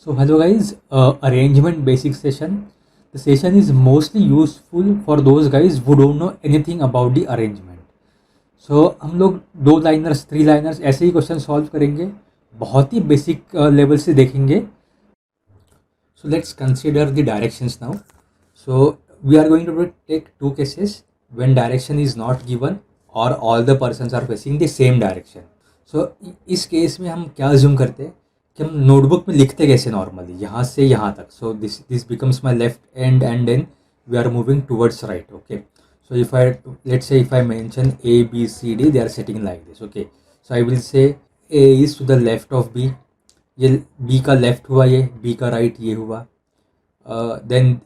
So hello guys, arrangement basic session. The session is mostly useful for those guys who don't know anything about the arrangement. So हम लोग दो liners three liners ऐसे ही question solve करेंगे, बहुत ही basic level से देखेंगे. So let's consider the directions now. So we are going to take two cases when direction is not given or all the persons are facing the same direction. So इस case में हम क्या assume करते हैं कि हम notebook में लिखते कैसे नॉर्मली यहाँ से यहाँ तक. So this becomes my left end and then we are moving towards right. Okay. So if let's say if I mention A, B, C, D, they are sitting like this. Okay. So I will say A is to the left of B. ये B का left हुआ, ये B का right ये हुआ. Then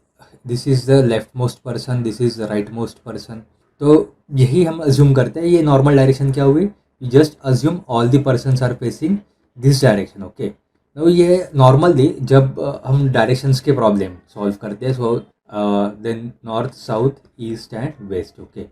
this is the left most person, this is the right most person. तो यही हम अज्यूम करते हैं. ये नॉर्मल डायरेक्शन क्या हुई, you just assume all the persons are facing this direction. Okay. तो ये नॉर्मली जब हम डायरेक्शंस के प्रॉब्लम सॉल्व करते हैं, so then north south east and west. Okay.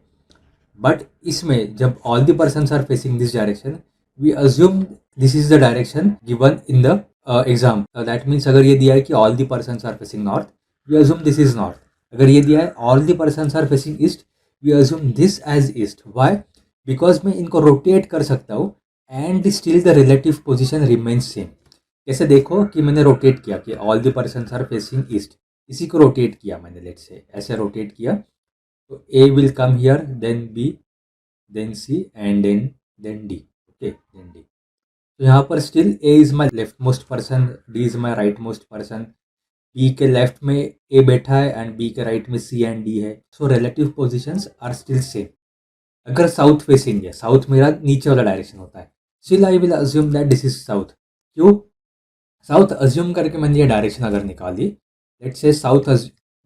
But इसमें जब all the persons are facing this direction, we assume this is the direction given in the exam. That means अगर ये दिया है कि all the persons are facing north, we assume this is north. अगर ये दिया है all the persons are facing east, we assume this as east. Why? Because मैं इनको रोटेट कर सकता हूँ and still the relative position remains same. कैसे? देखो कि मैंने रोटेट किया कि all the persons are facing east, इसी को रोटेट किया मैंने. लेट्स से ऐसे रोटेट किया तो A will come here, then B, then C and then D. Okay, then D. तो यहाँ पर still A is my left most person, D is my right most person. B के left में A बैठा है and B के right में सी and D है. So relative positions are still same. अगर साउथ फेसिंग है, साउथ मेरा नीचे वाला डायरेक्शन होता है, still I will assume that this is south. क्यों? साउथ अज्यूम करके मैंने ये डायरेक्शन अगर निकाली, let's say south,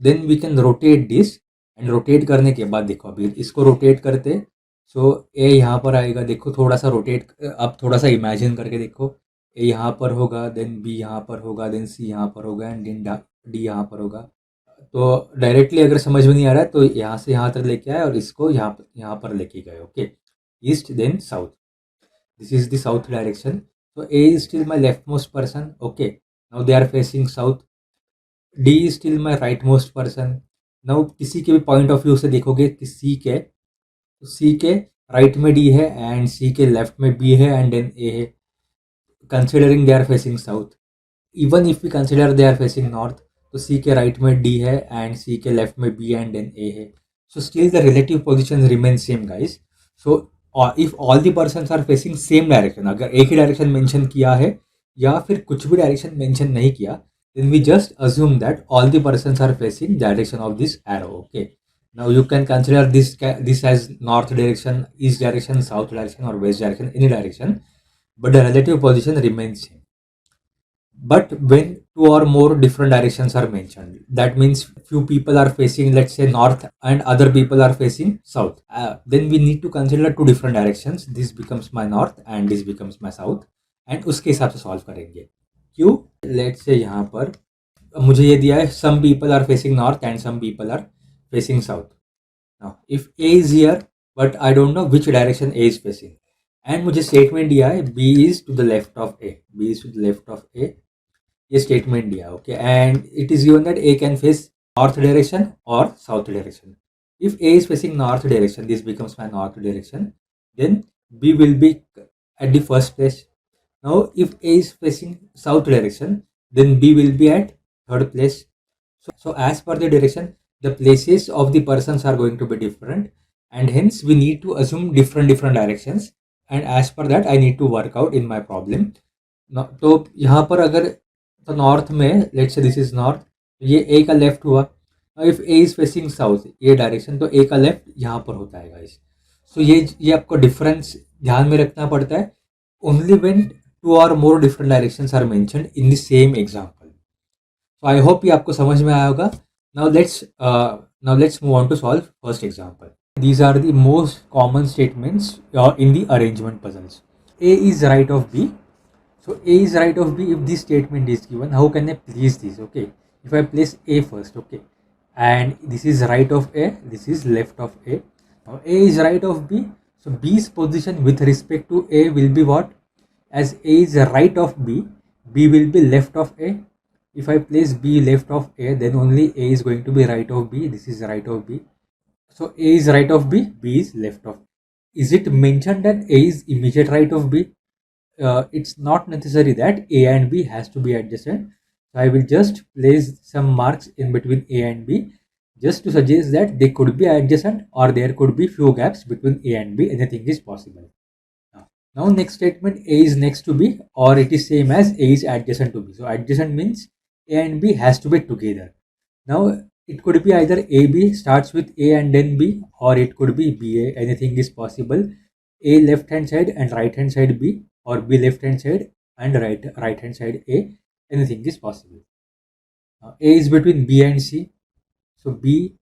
then we can rotate this. And rotate करने के बाद देखो अभी इसको रोटेट करते, सो ए यहाँ पर आएगा. देखो थोड़ा सा रोटेट, अब थोड़ा सा इमेजिन करके देखो. ए यहाँ पर होगा, देन बी यहाँ पर होगा, देन सी यहाँ पर होगा एंड देन डी यहाँ पर होगा. तो डायरेक्टली अगर समझ में नहीं आ रहा है तो यहाँ से यहाँ तक लेके आए और इसको यहाँ पर लेके गए. ओके. East then south, this is the south direction. So A is still my leftmost person. Okay. Now they are facing south. D is still my rightmost person. Now किसी के भी पॉइंट ऑफ व्यू से देखोगे कि C के right में D है and C के लेफ्ट में B है एंड देन A है. Considering they are facing south. Even if we consider they are facing north, तो C के राइट में D है एंड C के लेफ्ट में B एंड देन A है. So still the relative position remain same guys. So और if all the persons are facing same direction, अगर एक ही डायरेक्शन मेंशन किया है या फिर कुछ भी डायरेक्शन मेंशन नहीं किया, then we just assume that all the persons are facing direction of this arrow. Okay. Now you can consider this as north direction, east direction, south direction और west direction, any direction, but the relative position remains same. But when two or more different directions are mentioned, that means few people are facing, let's say, north and other people are facing south, then we need to consider two different directions. This becomes my north and this becomes my south, and उसके हिसाब से solve करेंगे. क्यों? let's say यहाँ पर मुझे ये दिया है some people are facing north and some people are facing south. Now if A is here but I don't know which direction A is facing, and मुझे स्टेटमेंट दिया है B is to the left of A, B is to the left of A, ये statement दिया. Okay. And it is given that A can face north direction और south direction. If A is facing north direction, this becomes my north direction, then B will be at the first place. Now if A is facing south direction, then B will be at third place. So as per the direction, the places of the persons are going to be different and hence we need to assume different directions, and as per that I need to work out in my problem. तो यहाँ पर अगर तो north में, let's say this is north, ये ए का left हुआ. If A is facing south, ये डायरेक्शन, तो ए का लेफ्ट यहाँ पर होता है गाइस. सो ये आपको डिफरेंस ध्यान में रखना पड़ता है. Only when two or more different directions are mentioned in the same example. So I hope ये आपको समझ में आया होगा. Now let's move on to solve first example. These are the most common statements in the arrangement puzzles. A is right of B. So A is right of B if this statement is given. How can I place this? Okay, if I place A first, okay, and this is right of A, this is left of A. Now A is right of B, so B's position with respect to A will be what? As A is right of B, B will be left of A. If I place B left of A, then only A is going to be right of B. This is right of B. So A is right of B, B is left of. Is it mentioned that A is immediate right of B? It's not necessary that A and B has to be adjacent. So I will just place some marks in between A and B just to suggest that they could be adjacent or there could be few gaps between A and B. Anything is possible. Now next statement, A is next to B or it is same as A is adjacent to B. So adjacent means A and B has to be together. Now it could be either AB starts with A and then B, or it could be BA. Anything is possible. A left hand side and right hand side B, or B left hand side and right hand side A. Anything is possible. A is between B and C. So B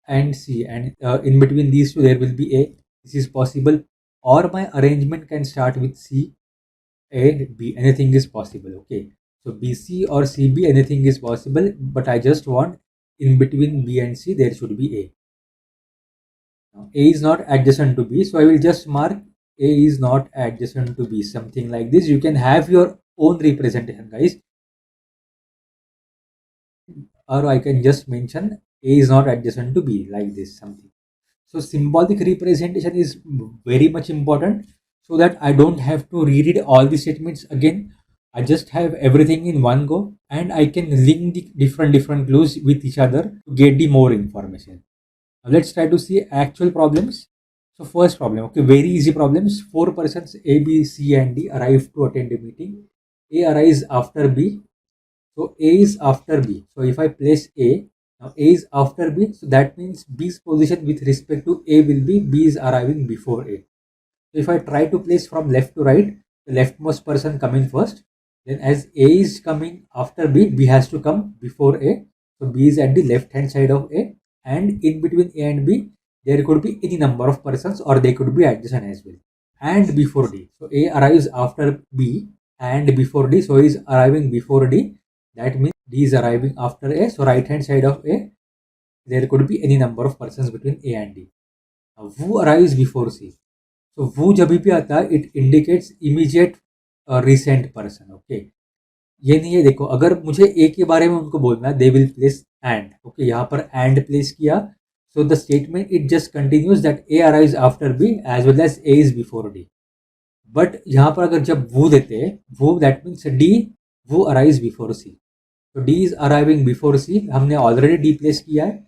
and C, and in between these two there will be A. This is possible. Or my arrangement can start with C, A, B. Anything is possible. Okay. So BC or CB, anything is possible. But I just want in between B and C there should be A. Now, A is not adjacent to B, so I will just mark A is not adjacent to B. Something like this. You can have your own representation, guys. Or I can just mention A is not adjacent to B, like this, something. So symbolic representation is very much important, so that I don't have to reread all the statements again. I just have everything in one go, and I can link the different clues with each other to get the more information. Now let's try to see actual problems. So first problem, okay, very easy problems. 4 persons A, B, C and D arrive to attend a meeting. A arrives after B. So A is after B. So if I place A, now A is after B, so that means B's position with respect to A will be B is arriving before A. So if I try to place from left to right, the leftmost person coming first, then as A is coming after B, B has to come before A. So B is at the left hand side of A, and in between A and B, there could be any number of persons or they could be adjacent as well. And before D. So A arrives after B and before D, so he is arriving before D. That means D is arriving after A. So right hand side of A, there could be any number of persons between A and D. Now, who arrives before C? So वो जब भी आता है it indicates immediate recent person. Okay. ये नहीं है, देखो अगर मुझे ए के बारे में उनको बोलना है, they will place end. Okay, यहाँ पर एंड प्लेस किया. So the statement it just continues that A arrives after B as well as A is before D. But यहाँ पर अगर जब वो देते हैं वो, दैट मीन्स डी वो अराइव्स बिफोर सी. तो D is arriving before C, हमने ऑलरेडी डी प्लेस किया है.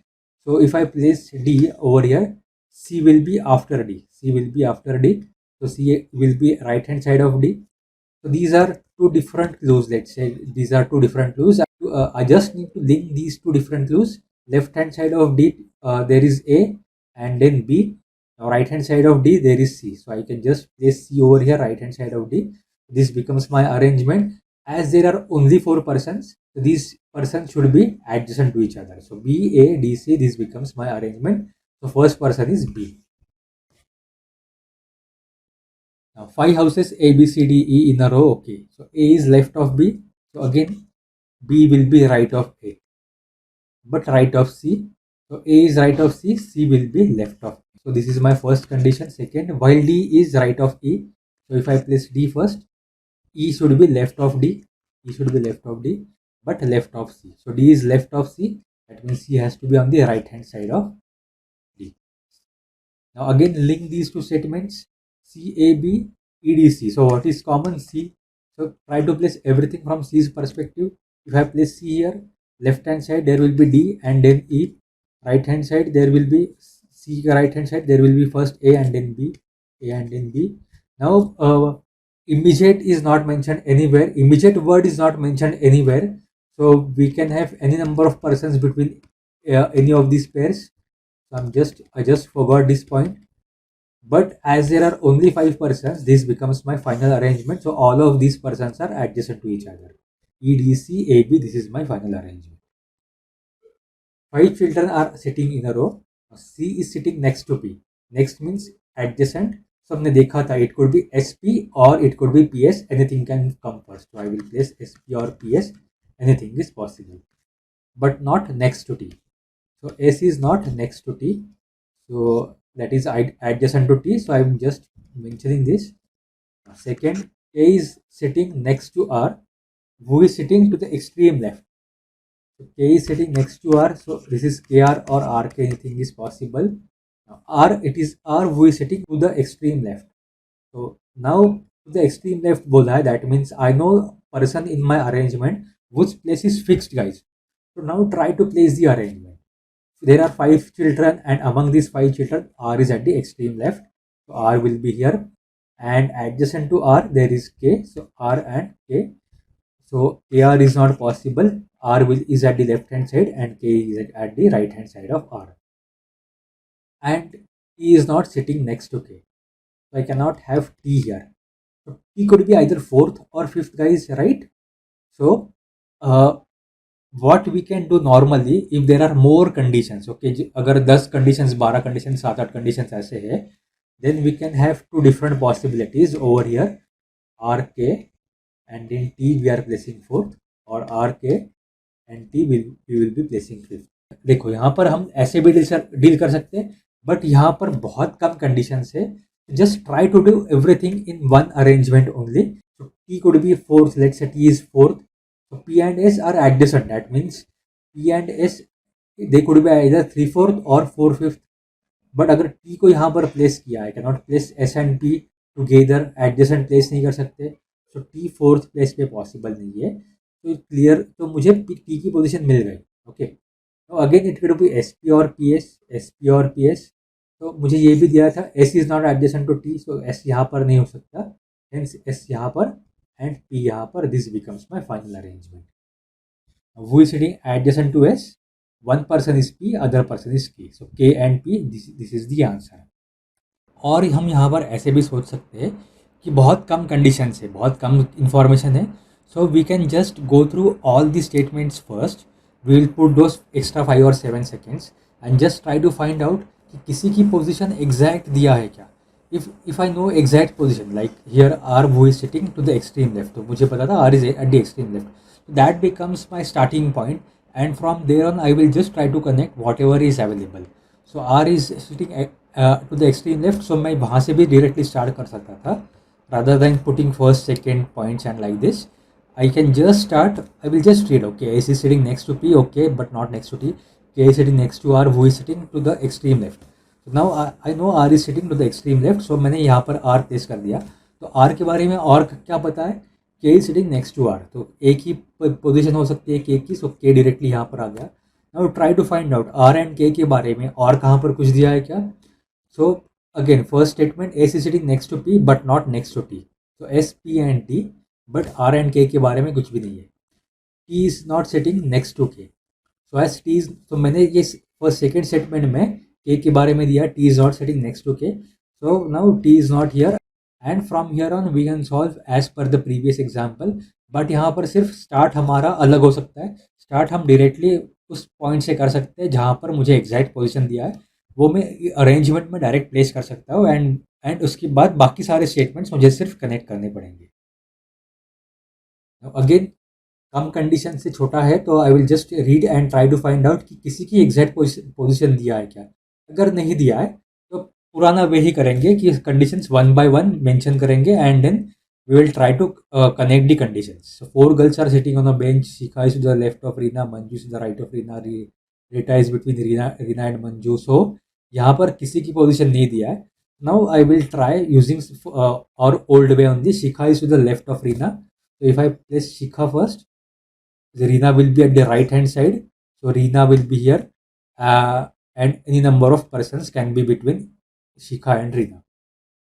So if I place D over here, C will be after D. C will be after D. So C will be right hand side of D. So these are two different clues. Let's say these are two different clues. I just need to link these two different clues. Left hand side of D, there is A, and then B. Now right hand side of D, there is C. So I can just place C over here, right hand side of D. This becomes my arrangement. As there are only 4 persons, so these persons should be adjacent to each other. So B, A, D, C, this becomes my arrangement. So first person is B. Now 5 houses A, B, C, D, E in a row. Okay. So A is left of B. So again, B will be right of A. But right of C. So A is right of C. C will be left of. So this is my first condition. Second, while D is right of E. So if I place D first, E should be left of D. E should be left of D, but left of C. So D is left of C. That means C has to be on the right hand side of D. Now again link these two statements, CAB, EDC. So what is common? C. So try to place everything from C's perspective. If I place C here, left hand side there will be D and then E. Right hand side there will be C. Right hand side there will be first A and then B. A and then B. Now immediate is not mentioned anywhere. Immediate word is not mentioned anywhere. So we can have any number of persons between any of these pairs. So I just forgot this point. But as there are only 5 persons, this becomes my final arrangement. So all of these persons are adjacent to each other. E, D, C, A, B, this is my final arrangement. 5 children are sitting in a row. C is sitting next to P. Next means adjacent. So हमने देखा था, it could be SP or it could be PS. Anything can come first. So I will place SP or PS. Anything is possible. But not next to T. So S is not next to T. So that is adjacent to T. So I am just mentioning this. Second, A is sitting next to R. Who is sitting to the extreme left. So K is sitting next to R, so this is KR or RK, anything is possible. Now R, it is R who is sitting to the extreme left. So now to the extreme left bola hai, that means I know person in my arrangement which place is fixed, guys. So now try to place the arrangement. There are 5 children, and among these 5 children, R is at the extreme left. So R will be here, and adjacent to R there is K. So R and K. So KR is not possible. R is at the left hand side, and K is at the right hand side of R. And T is not sitting next to K. So I cannot have T here. So T could be either fourth or fifth, guys, right? So what we can do normally, if there are more conditions, okay, अगर 10 conditions, 12 conditions, 7-8 conditions ऐसे है, then we can have two different possibilities over here. RK and in T we are placing fourth, or RK and T we will be placing fifth. देखो यहाँ पर हम ऐसे भी deal कर सकते हैं, बट यहाँ पर बहुत कम कंडीशंस है. Just try to do everything in one arrangement only. So T could be fourth, let's say T is fourth. So P and S are adjacent, that means P and S, they could be either 3/4 or 4/5. But अगर T को यहाँ पर place किया है, cannot place S and P together, adjacent place नहीं कर सकते. सो T fourth place पे पॉसिबल नहीं है. तो क्लियर, तो मुझे T की पोजीशन मिल गई. ओके, तो again it could B SP और PS, SP और PS. तो मुझे ये भी दिया था S is not adjacent to T, so S यहाँ पर नहीं हो सकता, हेंस S यहाँ पर and P यहाँ पर. This becomes my final arrangement. Who is sitting adjacent to S? One person is P, other person is K. So K and P, this is the answer. और हम यहाँ पर ऐसे भी सोच सकते हैं कि बहुत कम कंडीशन है, बहुत कम इंफॉर्मेशन है. So we can just go through all the statements first. We will put those extra 5 और 7 seconds and just try to find out कि किसी की पोजिशन एग्जैक्ट दिया है क्या. if I know exact position, like here R who is sitting to the extreme left, तो मुझे पता था R is at the extreme left. So that becomes my starting point, and from there on I will just try to connect whatever is available. So R is sitting to the extreme left, so मैं वहाँ से भी directly start कर सकता था, rather than putting first, second points and like this. I can just start, I will just read, okay, S is sitting next to P, okay, but not next to T. K is sitting next to R who is sitting to the extreme left. So now I know R is sitting to the extreme left, so मैंने यहाँ पर R place कर दिया. तो R के बारे में और क्या पता है? K is sitting next to R, तो एक ही पोजीशन हो सकती है K की, so K डायरेक्टली यहाँ पर आ गया. Now try to find out R and K के बारे में और कहाँ पर कुछ दिया है क्या. So again, first statement, S is sitting next to P but not next to T. So S, P and T, but R and K के बारे में कुछ भी नहीं है. T is not sitting next to K. So as T is, तो मैंने ये फर्स्ट सेकेंड स्टेटमेंट में K के बारे में दिया, T is not sitting next to K. So now T is not here, and from here on we can solve as per the previous example. But यहाँ पर सिर्फ स्टार्ट हमारा अलग हो सकता है. स्टार्ट हम डायरेक्टली उस पॉइंट से कर सकते हैं जहाँ पर मुझे एग्जैक्ट पोजीशन दिया है, वो मैं अरेंजमेंट में डायरेक्ट प्लेस कर सकता हूँ. एंड उसके बाद बाकी सारे स्टेटमेंट्स मुझे सिर्फ कनेक्ट करने पड़ेंगे. अगेन कम कंडीशन से छोटा है, तो I will just read and try to find out कि किसी की एग्जैक्ट पोजीशन दिया है क्या. अगर नहीं दिया है तो पुराना वे ही करेंगे कि कंडीशंस 1 by 1 मेंशन करेंगे, and then we will try to connect the conditions. So 4 girls are sitting on a bench. Shikha is to the left of Reena, Manju is to the right of Reena, Rita is between Reena and Manju. So यहाँ पर किसी की position नहीं दिया है. Now I will try using our old way only. Shikha is to the left of Reena. So if I place Shikha first, Reena will be at the right hand side. So Reena will be here, and any number of persons can be between Shikha and Reena.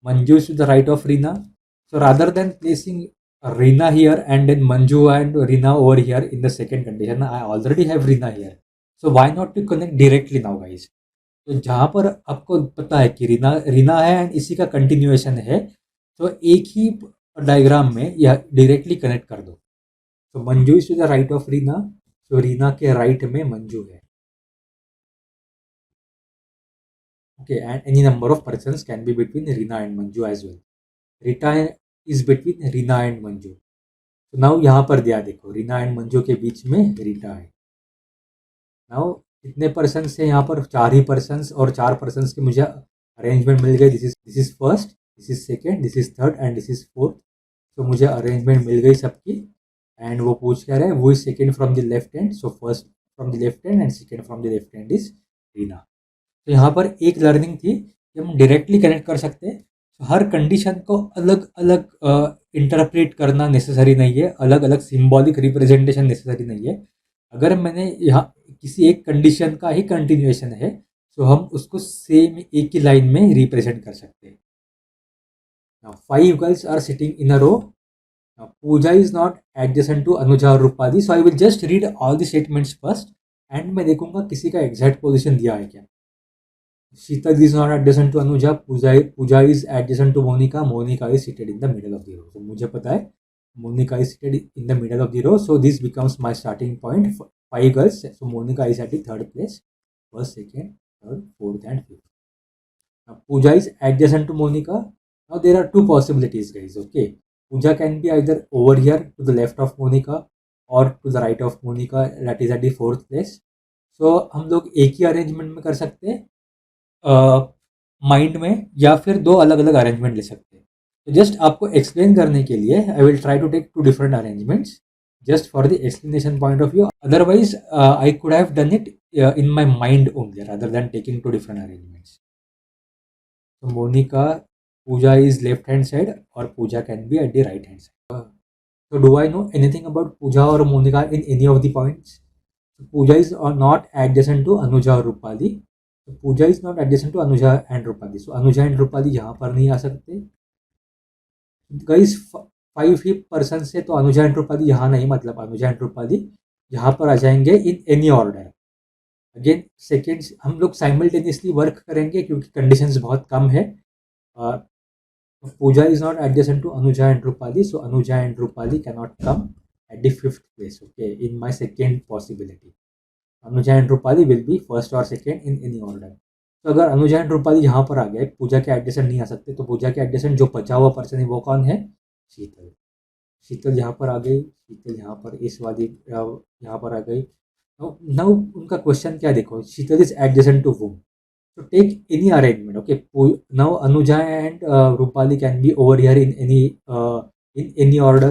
Manju is to the right of Reena. So rather than placing Reena here and then Manju and Reena over here in the second condition, I already have Reena here. So why not to connect directly now, guys? तो जहाँ पर आपको पता है कि रीना है and इसी का कंटिन्यूएशन है, तो एक ही डायग्राम में यह डायरेक्टली कनेक्ट कर दो. तो Manju is to the right of Reena, तो रीना के राइट में मंजू है. Okay, and any number of persons can be between Reena and Manju as well. Rita is between Reena and Manju. तो नाउ यहाँ पर दिया देखो, रीना एंड मंजू के बीच में रीटा है. नाउ कितने पर्सन्स है यहाँ पर? 4 ही पर्सन्स, और 4 पर्सन्स के मुझे अरेंजमेंट मिल गए. This is first, this is second, this is third and this is fourth. तो मुझे अरेंजमेंट मिल गई सबकी. एंड वो पूछ कह रहे हैं वो is second from the left hand. So first from the left hand and second from the left hand is Reena. तो यहाँ पर एक लर्निंग थी कि हम डायरेक्टली कनेक्ट कर सकते हैं. तो हर कंडीशन को अलग अलग इंटरप्रेट करना नेसेसरी नहीं है, अलग अलग सिंबॉलिक रिप्रेजेंटेशन नेसेसरी नहीं है. अगर मैंने यहाँ किसी एक कंडीशन का ही कंटिन्यूएशन है तो हम उसको सेम एक ही लाइन में रिप्रेजेंट कर सकते हैं. Now, 5 girls are sitting in a row. Now, Pooja is not adjacent to Anuja or Rupali, so I will just read all the statements first and मैं देखूंगा किसी का एग्जैक्ट पोजीशन दिया है क्या. Sheetal is not adjacent to Anuja. Pooja is adjacent to Monica. Monica is seated in the middle of the row. So मुझे पता है Monica is seated in the middle of the row. So this becomes my starting point. 5 girls. So Monica is at the third place. First, second, third, fourth, and fifth. Now Pooja is adjacent to Monica. Now there are two possibilities, guys. Okay, Pooja can be either over here to the left of Monica or to the right of Monica. That is at the fourth place. So हम लोग एक ही arrangement में कर सकते हैं mind में, या फिर दो अलग अलग अरेंजमेंट ले सकते हैं. तो जस्ट आपको एक्सप्लेन करने के लिए I will try to take two different arrangements just for the explanation point of view. Otherwise, I could have done it in my mind only rather than taking two different arrangements. So Monica, Pooja is left hand side or Pooja can be at the right hand side. So do I know anything about Pooja or Monica in any of the points? So Pooja is not adjacent to Anuja or Rupali. So Pooja is not adjacent to Anuja and Rupali. So Anuja and Rupali यहाँ पर नहीं आ सकते. Guys, 5 ही person से तो Anuja and Rupali यहाँ नहीं, मतलब Anuja and Rupali यहाँ पर आ जाएंगे इन एनी ऑर्डर. अगेन सेकेंड हम लोग साइमल्टेनियसली वर्क करेंगे क्योंकि कंडीशंस बहुत कम है. Pooja is not adjacent to Anuja and Rupali, so Anuja and Rupali can not come at the fifth place. Okay, in my second possibility Anuja and Rupali will be first और सेकेंड इन एनी ऑर्डर. तो अगर अनुजा एंड रूपाली यहाँ पर आ गए, पूजा के एडजेसेंट नहीं आ सकते, तो पूजा के एडजेसेंट जो बचा हुआ पर्सन है वो कौन है? शीतल. शीतल यहाँ पर आ गई, शीतल यहाँ पर इस वाली यहाँ पर आ गई. नाउ उनका क्वेश्चन क्या देखो, Sheetal is adjacent to whom. So take any arrangement. Okay, now Anuja and Rupali can be over here in any order,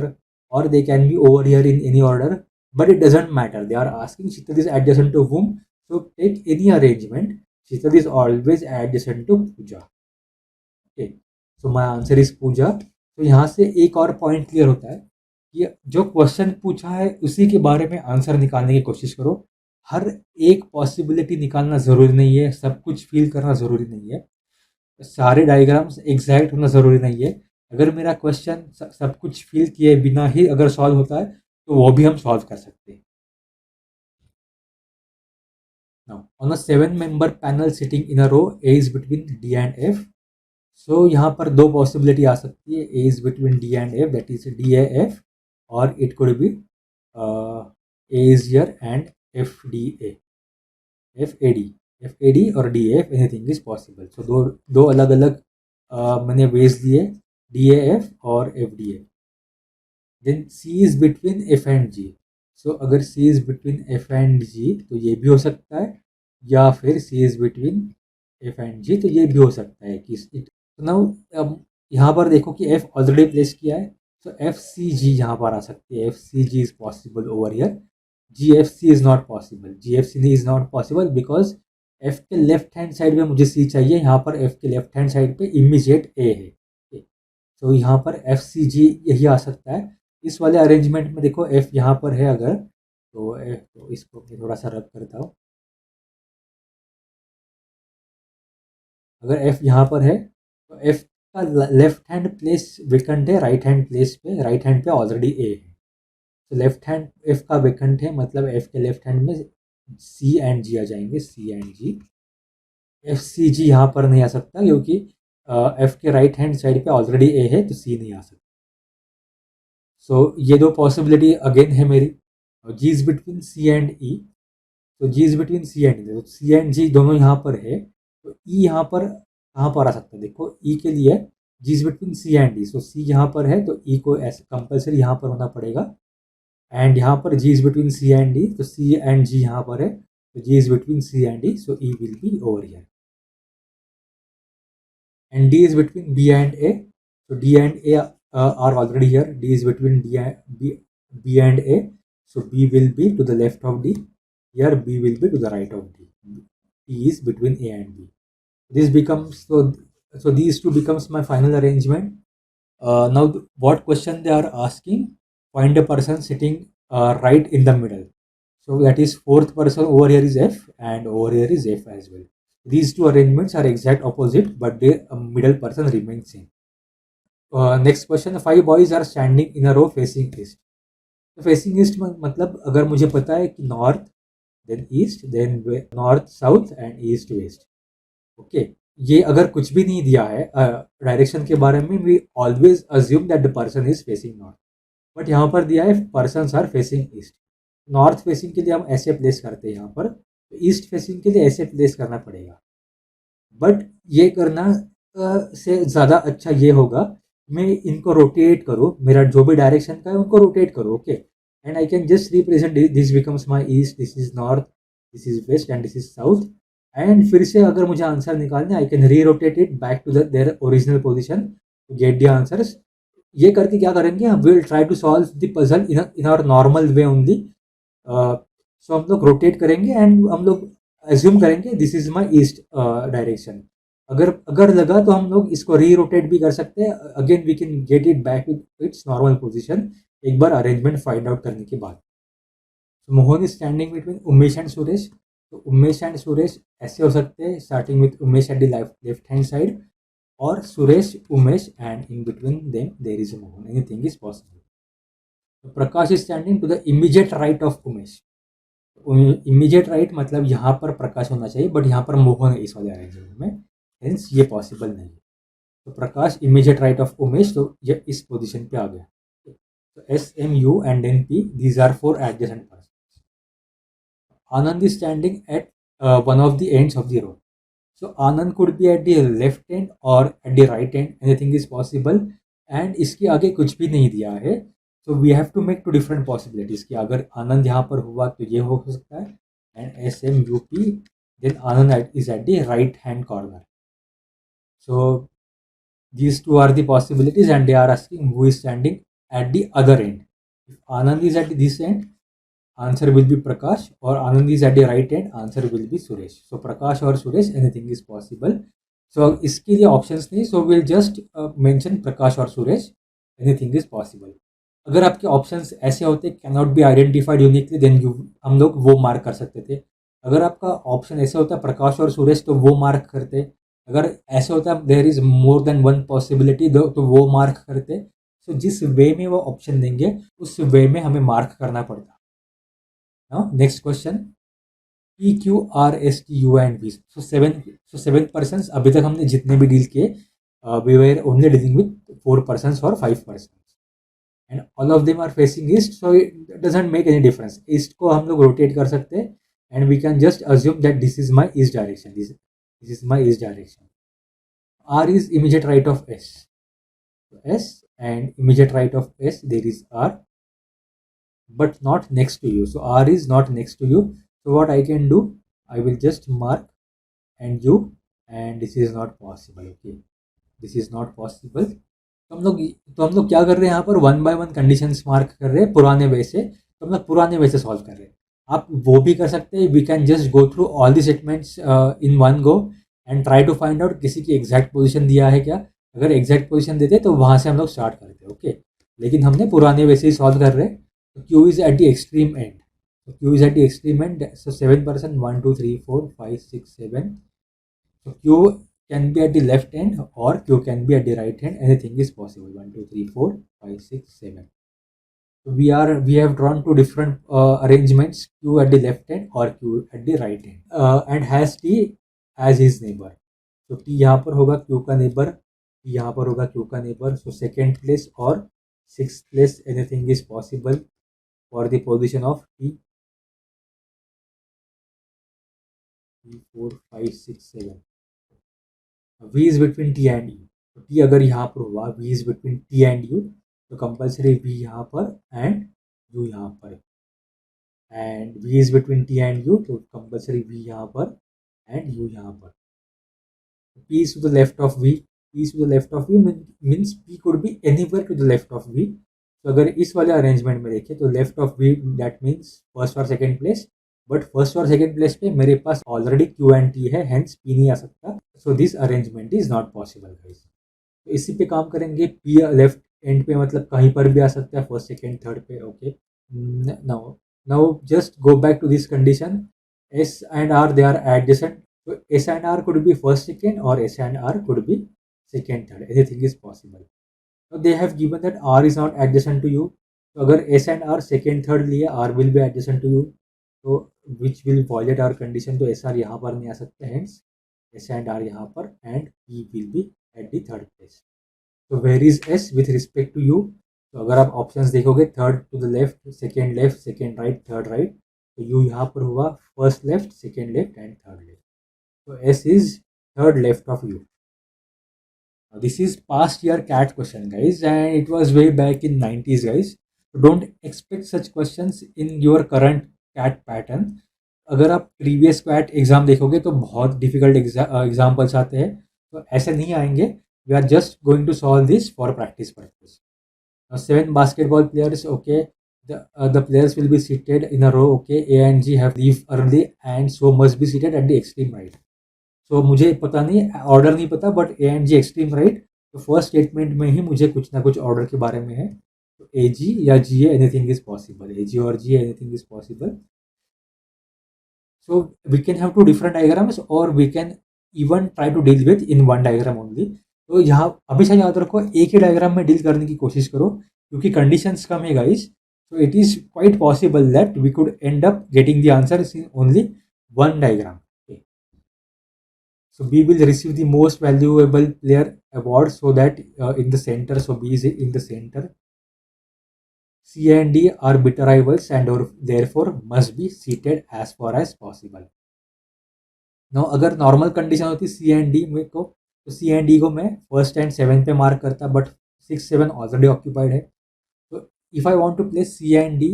or they can be over here in any order, but it doesn't matter. They are asking Sheetal is adjacent to whom, so take any arrangement. Sheetal is always adjacent to Pooja. Okay, so my answer is Pooja. तो यहाँ से एक और point clear होता है कि जो question पूछा है उसी के बारे में आंसर निकालने की कोशिश करो. हर एक पॉसिबिलिटी निकालना ज़रूरी नहीं है, सब कुछ फील करना ज़रूरी नहीं है, सारे डायग्राम्स एग्जैक्ट होना ज़रूरी नहीं है. अगर मेरा क्वेश्चन सब कुछ फील किए बिना ही अगर सॉल्व होता है तो वो भी हम सॉल्व कर सकते हैं. Now on a 7-member panel sitting in a row, A is between D and F. So यहाँ पर दो पॉसिबिलिटी आ सकती है. A is between D and F, that is D A F, और it could be A is here and FDA, FAD और DAF, anything is possible. So दो अलग अलग मैंने वेज दिए, DAF और FDA. Then C is between F and G. सो अगर C is between F and G तो ये भी हो सकता है, या फिर C is between F and G तो ये भी हो सकता है. कि नाउ यहाँ पर देखो कि F ऑलरेडी प्लेस किया है, सो FCG यहाँ पर आ सकती है. FCG is possible over here. GFC is not possible. GFC is not possible because F के लेफ्ट हैंड साइड पे मुझे C चाहिए. यहाँ पर F के लेफ्ट हैंड साइड पे इमीडिएट A है. तो यहाँ पर FCG यही आ सकता है. इस वाले अरेंजमेंट में देखो F यहाँ पर है अगर, तो इसको मैं थोड़ा सा रब करता हूँ. अगर F यहाँ पर है तो F का लेफ्ट हैंड प्लेस वेकेंट है, राइट हैंड प्लेस पे, राइट हैंड पे ऑलरेडी A है. तो लेफ्ट हैंड एफ का वेकेंट है, मतलब एफ के लेफ्ट हैंड में सी एंड जी आ जाएंगे, सी एंड जी. एफ सी जी यहाँ पर नहीं आ सकता क्योंकि एफ के राइट हैंड साइड पे ऑलरेडी ए है, तो सी नहीं आ सकता. सो ये दो पॉसिबिलिटी अगेन है मेरी. जी इज बिटवीन सी एंड ई. तो जी इज बिटवीन सी एंड ई, तो सी एंड जी दोनों यहाँ पर है, तो ई यहाँ पर कहाँ पर आ सकता है? देखो ई के लिए जी इज बिटवीन सी एंड ई, सो सी यहाँ पर है तो ई को ऐसे कंपल्सरी यहाँ पर होना पड़ेगा. एंड यहाँ पर G is between C and D, तो C एंड G यहाँ पर है, तो G is between C and D, so E will be over here. And D is between B and A, so D and A are already here. D is between B and A, so B will be to the left of D. Here B will be to the right of D. T is between A and B. This becomes so these two becomes my final arrangement. Now what question they are asking? Find a person sitting right in the middle. So that is fourth person over here is F and over here is F as well. These two arrangements are exact opposite, but the middle person remains same. Next question: five boys are standing in a row facing east. तो facing east मतलब अगर मुझे पता है कि north then east then north south and east west, okay, ये अगर कुछ भी नहीं दिया है डायरेक्शन के बारे में, we always assume that the person is facing north, but यहाँ पर दिया है persons are facing east. North facing के लिए हम ऐसे प्लेस करते हैं, यहाँ पर ईस्ट फेसिंग के लिए ऐसे प्लेस करना पड़ेगा, बट ये करना से ज़्यादा अच्छा ये होगा मैं इनको रोटेट करूँ, मेरा जो भी डायरेक्शन का है उनको रोटेट करूँ, okay, and I can just represent this becomes my east, this is north, this is west and this is south, and फिर से अगर मुझे आंसर निकालने I can re rotate it back to their original position to get the answers. ये करके क्या करेंगे, हम will try to solve the puzzle in our normal way only. So हम लोग रोटेट करेंगे एंड हम लोग एज्यूम करेंगे this is my east direction. अगर अगर लगा तो हम लोग इसको री रोटेट भी कर सकते हैं, again we can get it back to its normal position एक बार अरेंजमेंट फाइंड आउट करने के बाद। तो Mohan is standing between Umesh and Suresh, तो उमेश एंड सुरेश ऐसे हो सकते हैं, starting with Umesh at the left hand side और Suresh Umesh and in between them there is a Mohan, anything is possible. तो Prakash is standing to the immediate right of Umesh, immediate right मतलब यहाँ पर प्रकाश होना चाहिए, बट यहाँ पर मोहन है इस वाले अरेंजमेंट में, हेंस ये पॉसिबल नहीं है। तो Prakash immediate right of Umesh, तो ये इस पोजीशन पे आ गया। तो S M U and N P these are four adjacent person. Anand is standing at one of the ends of the road, so Anand could be at the left end और at the right end, anything is possible, and इसके आगे कुछ भी नहीं दिया है, so we have to make two different possibilities कि अगर आनंद यहाँ पर हुआ तो ये हो सकता है, and S M U P then Anand is at the right hand corner. So these two are the possibilities and they are asking who is standing at the other end. If Anand is at this end, answer will be Prakash, or Anand is at the right end, answer will be Suresh. So Prakash or Suresh, anything is possible. So इसके लिए options नहीं, so we'll just mention Prakash or Suresh, anything is possible. अगर आपके options ऐसे होते can not be identified uniquely then you हम लोग वो मार्क कर सकते थे। अगर आपका ऑप्शन ऐसे होता है प्रकाश और सुरेश तो वो मार्क करते, अगर ऐसे होता है there is more than one possibility तो वो मार्क करते। सो जिस वे में वो ऑप्शन देंगे उस वे में हमें मार्क करना पड़ता। Now next question, P Q R S T U and V, so seven person अभी तक हमने जितने भी डील किए we were only dealing with 4 person और 5 person and all of them are facing east, so it doesn't make any difference. East को हम लोग रोटेट कर सकते हैं and we can just assume that this is my east direction, this is my east direction. R is immediate right of S. So S and immediate right of S there is R, but not next to you. So R is not next to you. So what I can do, I will just mark and U, and this is not possible. Okay, this is not possible. तो हम लोग क्या कर रहे हैं यहाँ पर one by one conditions mark कर रहे हैं पुराने वे से, तो हम लोग पुराने वे से सॉल्व कर रहे हैं। आप वो भी कर सकते हैं, we can just go through all the statements in one go and try to find out किसी की एग्जैक्ट पोजीशन दिया है क्या, अगर एग्जैक्ट पोजीशन देते तो वहाँ से हम लोग स्टार्ट करते, ओके, लेकिन हमने पुराने वैसे ही सॉल्व कर रहे हैं। तो Q is at the extreme end, तो Q is at the extreme end, so 7 person 1 2 3 4 5 6 7, so Q can be at the left end or Q can be at the right hand, anything is possible, 1 2 3 4 5 6 7. So we have drawn two different arrangements, Q at the left hand or Q at the right hand, and has T as his neighbor. So T यहाँ पर होगा Q का neighbor, T यहाँ पर होगा Q का neighbor, so second place or sixth place, anything is possible for the position of T, 3 4 5 6 7. V is between T and U, तो T अगर यहाँ पर हुआ, V is between T and U, तो कंपल्सरी V यहाँ पर and U यहाँ पर, and V is between T and U, तो कंपल्सरी V यहाँ पर एंड U यहाँ पर। P is to the left of V, P is to the left of V means P could be anywhere to the left of V. तो अगर इस वाले arrangement में देखें तो left of V that means first और second place, but first और second place पे मेरे पास ऑलरेडी क्यू एंड टी है, हेंस पी नहीं आ सकता, so this arrangement is not possible guys. तो इसी पे काम करेंगे, पी लेफ्ट एंड पे मतलब कहीं पर भी आ सकता है, फर्स्ट सेकेंड थर्ड पे, okay. Now now just go back to this condition, S and R they are adjacent, तो S and R could be first second और S and R could be second third, anything is possible. तो they have given that R is not adjacent to you, तो अगर S and R second third लिए R will be adjacent to you, तो which will violet are condition, तो S R यहाँ पर नहीं आ सकते, हेंस एस एंड आर यहाँ पर, and P will be at the third place. तो where is S with respect to you, तो अगर आप ऑप्शंस देखोगे, third to the left, second right, third right, तो यू यहाँ पर हुआ first left, second left and third left, तो S is third left of you. This is past year CAT question guys, and it was way back in 90s guys. So don't expect such questions in your current CAT pattern. अगर आप previous CAT exam देखोगे तो बहुत difficult examples आते हैं, तो ऐसे नहीं आएंगे। We are just going to solve this for practice purpose. 7 basketball players, okay, the players will be seated in a row, okay, A and G have leave early and so must be seated at the extreme right. तो मुझे पता नहीं, order नहीं पता, but A and G extreme right, तो first statement में ही मुझे कुछ ना कुछ ऑर्डर के बारे में है, तो ए जी या G A, anything is possible, A G और G anything is possible. So we can have two different diagrams और we can even try to deal with in one diagram only. तो यहाँ हमेशा याद रखो, एक ही diagram में डील करने की कोशिश करो, क्योंकि कंडीशंस कम है guys, so it is quite possible that we could end up getting the answers in only one diagram. Okay. So B will receive the most valuable player award, so that in the center, so B is in the center. C and D are bitter rivals and therefore must be seated as far as possible. Now अगर normal condition होती C and D में को, तो C and D को मैं first and seven पे mark करता, but 6-7 already occupied है। So if I want to place C and D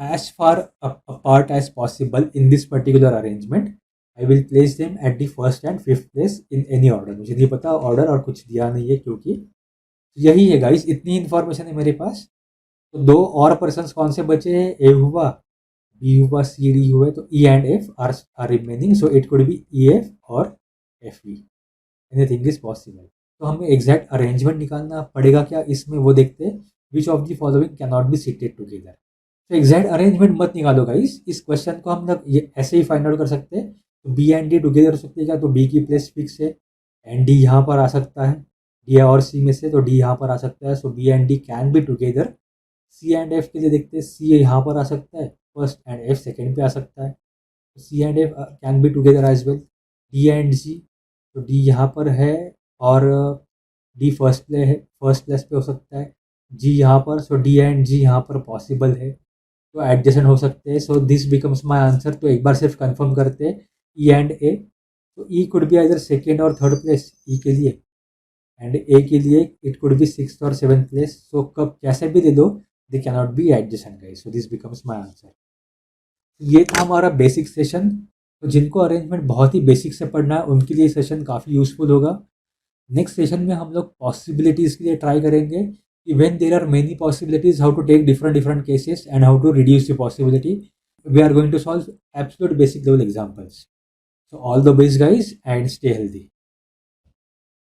as far apart as possible in this particular arrangement, I will place them at the first and fifth place in any order. मुझे नहीं पता order और कुछ दिया नहीं है, क्योंकि यही है गाइस, इतनी इन्फॉर्मेशन है मेरे पास। तो दो और पर्सन कौन से बचे हैं, ए हुआ, बी हुआ, सी डी हुए, तो E and F are remaining, so it could be E F और F E, anything is possible. तो हमें एग्जैक्ट अरेंजमेंट निकालना पड़ेगा क्या इसमें, वो देखते हैं। Which of the following can not be seated together. तो एग्जैक्ट अरेंजमेंट मत निकालो गाइस, इस क्वेश्चन को हम लोग ये ऐसे ही फाइंड आउट कर सकते हैं। तो बी एंड डी टुगेदर हो सकते हैं क्या, तो बी की प्लेस फिक्स है, एंड डी यहाँ पर आ सकता है, डी और सी में से, तो डी यहाँ पर आ सकता है, so B and D can be together. C and F के लिए देखते हैं, सी यहाँ पर आ सकता है फर्स्ट एंड एफ सेकेंड पे आ सकता है, C and F can be together as well. D and G, तो डी यहाँ पर है और डी फर्स्ट प्लेस पे हो सकता है, जी यहाँ पर, सो डी एंड जी यहाँ पर पॉसिबल है, तो एडजेसेंट हो सकते हैं। So this becomes my answer. तो एक बार सिर्फ कंफर्म करते हैं, ई एंड ए, तो ई कुड बी आइदर सेकेंड और थर्ड प्लेस ई के लिए, एंड ए के लिए इट कुड बी सिक्स्थ और सेवन्थ प्लेस। सो कब कैसे भी दे दो, they cannot be adjacent guys, so this becomes my answer. ये था हमारा बेसिक सेशन। तो जिनको अरेंजमेंट बहुत ही बेसिक से पढ़ना है उनके लिए सेशन काफ़ी यूजफुल होगा। नेक्स्ट सेशन में हम लोग पॉसिबिलिटीज़ के लिए ट्राई करेंगे कि when there are many possibilities, how to take different cases and how to reduce the possibility. We are going to solve absolute basic level examples. So all the best guys and stay healthy.